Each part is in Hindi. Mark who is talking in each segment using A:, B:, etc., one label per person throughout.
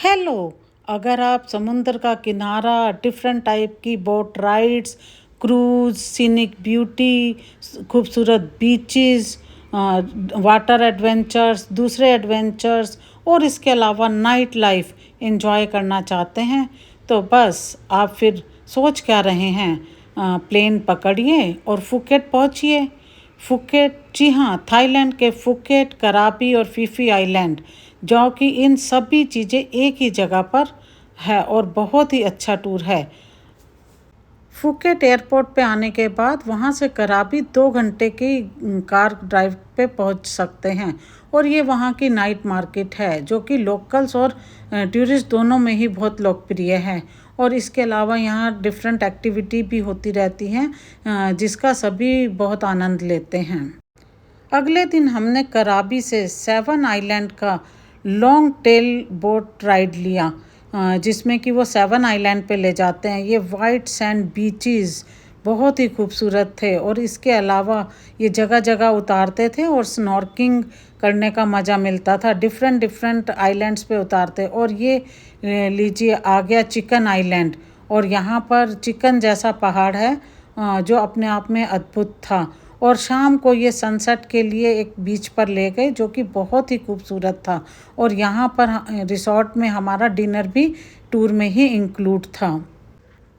A: हेलो। अगर आप समुंदर का किनारा, डिफरेंट टाइप की boat rides, cruise, scenic beauty, खूबसूरत बीचेस, वाटर एडवेंचर्स, दूसरे एडवेंचर्स और इसके अलावा नाइट लाइफ एंजॉय करना चाहते हैं तो बस आप फिर सोच क्या रहे हैं। प्लेन पकड़िए और फुकेट पहुंचिए। फुकेट, जी हाँ, थाईलैंड के फुकेट, करापी और फीफी आइलैंड, जो कि इन सभी चीज़ें एक ही जगह पर है और बहुत ही अच्छा टूर है। फुकेट एयरपोर्ट पे आने के बाद वहाँ से कराबी 2 घंटे की कार ड्राइव पे पहुँच सकते हैं। और ये वहाँ की नाइट मार्केट है जो कि लोकल्स और टूरिस्ट दोनों में ही बहुत लोकप्रिय है। और इसके अलावा यहाँ डिफरेंट एक्टिविटी भी होती रहती हैं जिसका सभी बहुत आनंद लेते हैं। अगले दिन हमने कराबी से 7 आइलैंड का लॉन्ग टेल बोट राइड लिया, जिसमें कि वो 7 आइलैंड पे ले जाते हैं। ये वाइट सैंड बीचेस बहुत ही खूबसूरत थे और इसके अलावा ये जगह जगह उतारते थे और स्नॉर्किंग करने का मज़ा मिलता था। डिफरेंट डिफरेंट आइलैंड्स पे उतारते। और ये लीजिए आ गया चिकन आइलैंड। और यहाँ पर चिकन जैसा पहाड़ है जो अपने आप में अद्भुत था। और शाम को ये सनसेट के लिए एक बीच पर ले गए जो कि बहुत ही खूबसूरत था। और यहाँ पर रिसोर्ट में हमारा डिनर भी टूर में ही इंक्लूड था।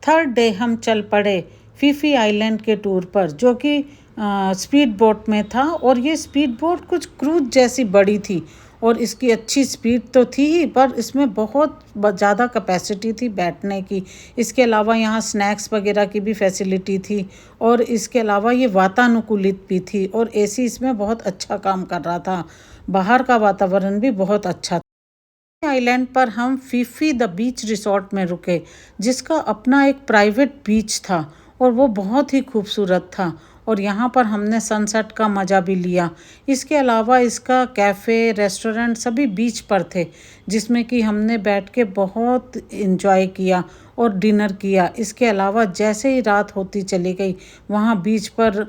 A: थर्ड डे हम चल पड़े फीफी आइलैंड के टूर पर, जो कि स्पीड बोट में था। और ये स्पीड बोट कुछ क्रूज जैसी बड़ी थी और इसकी अच्छी स्पीड तो थी ही, पर इसमें बहुत ज़्यादा कैपेसिटी थी बैठने की। इसके अलावा यहाँ स्नैक्स वगैरह की भी फैसिलिटी थी। और इसके अलावा ये वातानुकूलित भी थी और एसी इसमें बहुत अच्छा काम कर रहा था। बाहर का वातावरण भी बहुत अच्छा था। आइलैंड पर हम फीफी द बीच रिसोर्ट में रुके, जिसका अपना एक प्राइवेट बीच था और वो बहुत ही खूबसूरत था। और यहाँ पर हमने सनसेट का मज़ा भी लिया। इसके अलावा इसका कैफ़े, रेस्टोरेंट सभी बीच पर थे, जिसमें कि हमने बैठ के बहुत इन्जॉय किया और डिनर किया। इसके अलावा जैसे ही रात होती चली गई वहाँ बीच पर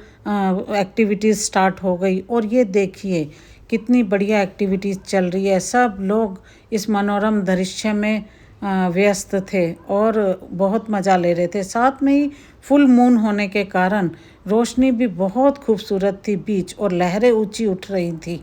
A: एक्टिविटीज़ स्टार्ट हो गई। और ये देखिए कितनी बढ़िया एक्टिविटीज़ चल रही है। सब लोग इस मनोरम दृश्य में व्यस्त थे और बहुत मज़ा ले रहे थे। साथ में ही फुल मून होने के कारण रोशनी भी बहुत खूबसूरत थी बीच, और लहरें ऊंची उठ रही थी।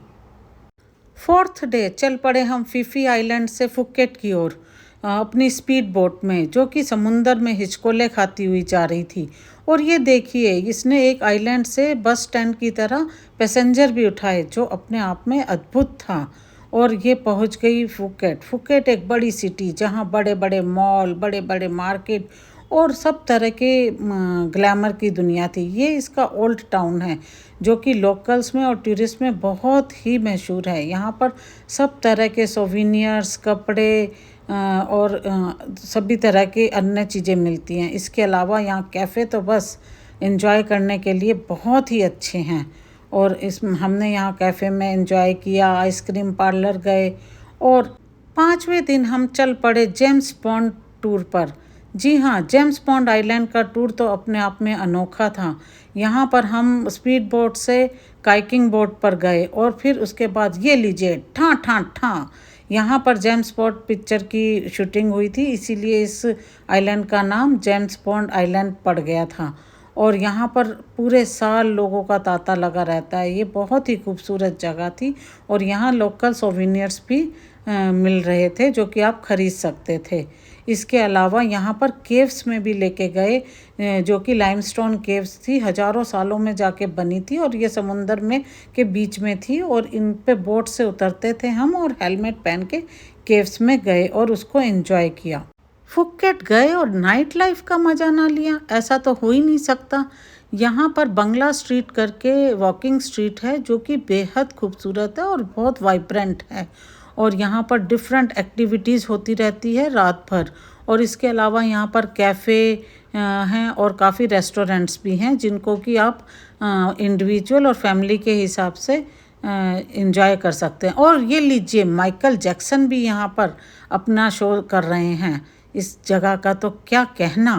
A: फोर्थ डे चल पड़े हम फीफी आइलैंड से फुकेट की ओर अपनी स्पीड बोट में, जो कि समुंदर में हिचकोले खाती हुई जा रही थी। और ये देखिए इसने एक आइलैंड से बस स्टैंड की तरह पैसेंजर भी उठाए, जो अपने आप में अद्भुत था। और ये पहुंच गई फुकेट। फुकेट एक बड़ी सिटी जहां बड़े बड़े मॉल, बड़े बड़े मार्केट और सब तरह के ग्लैमर की दुनिया थी। ये इसका ओल्ड टाउन है जो कि लोकल्स में और टूरिस्ट में बहुत ही मशहूर है। यहाँ पर सब तरह के सोविनियर्स, कपड़े और सभी तरह की अन्य चीज़ें मिलती हैं। इसके अलावा यहाँ कैफ़े तो बस एंजॉय करने के लिए बहुत ही अच्छे हैं। और इस हमने यहाँ कैफ़े में एंजॉय किया, आइसक्रीम पार्लर गए। और 5वें दिन हम चल पड़े जेम्स बॉन्ड टूर पर। जी हाँ, जेम्स बॉन्ड आइलैंड का टूर तो अपने आप में अनोखा था। यहाँ पर हम स्पीड बोट से काइकिंग बोट पर गए और फिर उसके बाद ये लीजिए ठां ठां ठां, यहाँ पर जेम्स बॉन्ड पिक्चर की शूटिंग हुई थी, इसीलिए इस आइलैंड का नाम जेम्स बॉन्ड आइलैंड पड़ गया था। और यहाँ पर पूरे साल लोगों का तांता लगा रहता है। ये बहुत ही खूबसूरत जगह थी और यहाँ लोकल सोविनियर्स भी मिल रहे थे जो कि आप खरीद सकते थे। इसके अलावा यहाँ पर केव्स में भी लेके गए, जो कि लाइमस्टोन केव्स थी, हज़ारों सालों में जाके बनी थी और ये समुंदर में के बीच में थी। और इन पे बोट से उतरते थे हम और हेलमेट पहन के केव्स में गए और उसको एंजॉय किया। फुकेट गए और नाइट लाइफ का मज़ा ना लिया, ऐसा तो हो ही नहीं सकता। यहाँ पर बंगला स्ट्रीट करके वॉकिंग स्ट्रीट है जो कि बेहद खूबसूरत है और बहुत वाइब्रेंट है। और यहाँ पर डिफरेंट एक्टिविटीज़ होती रहती है रात भर। और इसके अलावा यहाँ पर कैफ़े हैं और काफ़ी रेस्टोरेंट्स भी हैं जिनको कि आप इंडिविजुअल और फैमिली के हिसाब से इंजॉय कर सकते हैं। और ये लीजिए माइकल जैक्सन भी यहाँ पर अपना शो कर रहे हैं। इस जगह का तो क्या कहना,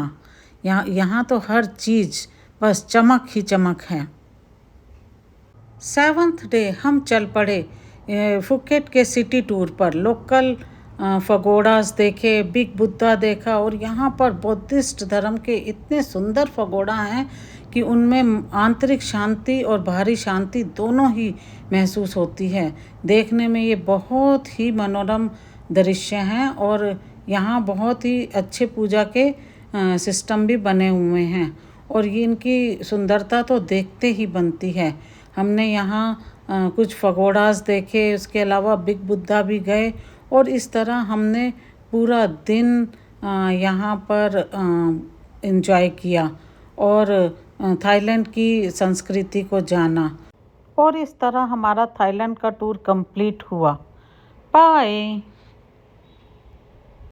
A: यहाँ तो हर चीज़ बस चमक ही चमक है। 7th डे हम चल पड़े फुकेट के सिटी टूर पर। लोकल फगोड़ास देखे, बिग बुद्धा देखा। और यहाँ पर बुद्धिस्ट धर्म के इतने सुंदर फगोड़ा हैं कि उनमें आंतरिक शांति और बाहरी शांति दोनों ही महसूस होती है। देखने में ये बहुत ही मनोरम दृश्य हैं और यहाँ बहुत ही अच्छे पूजा के सिस्टम भी बने हुए हैं और ये इनकी सुंदरता तो देखते ही बनती है। हमने यहाँ कुछ फगोड़ास देखे, उसके अलावा बिग बुद्धा भी गए और इस तरह हमने पूरा दिन यहाँ पर एंजॉय किया और थाईलैंड की संस्कृति को जाना। और इस तरह हमारा थाईलैंड का टूर कंप्लीट हुआ। बाय।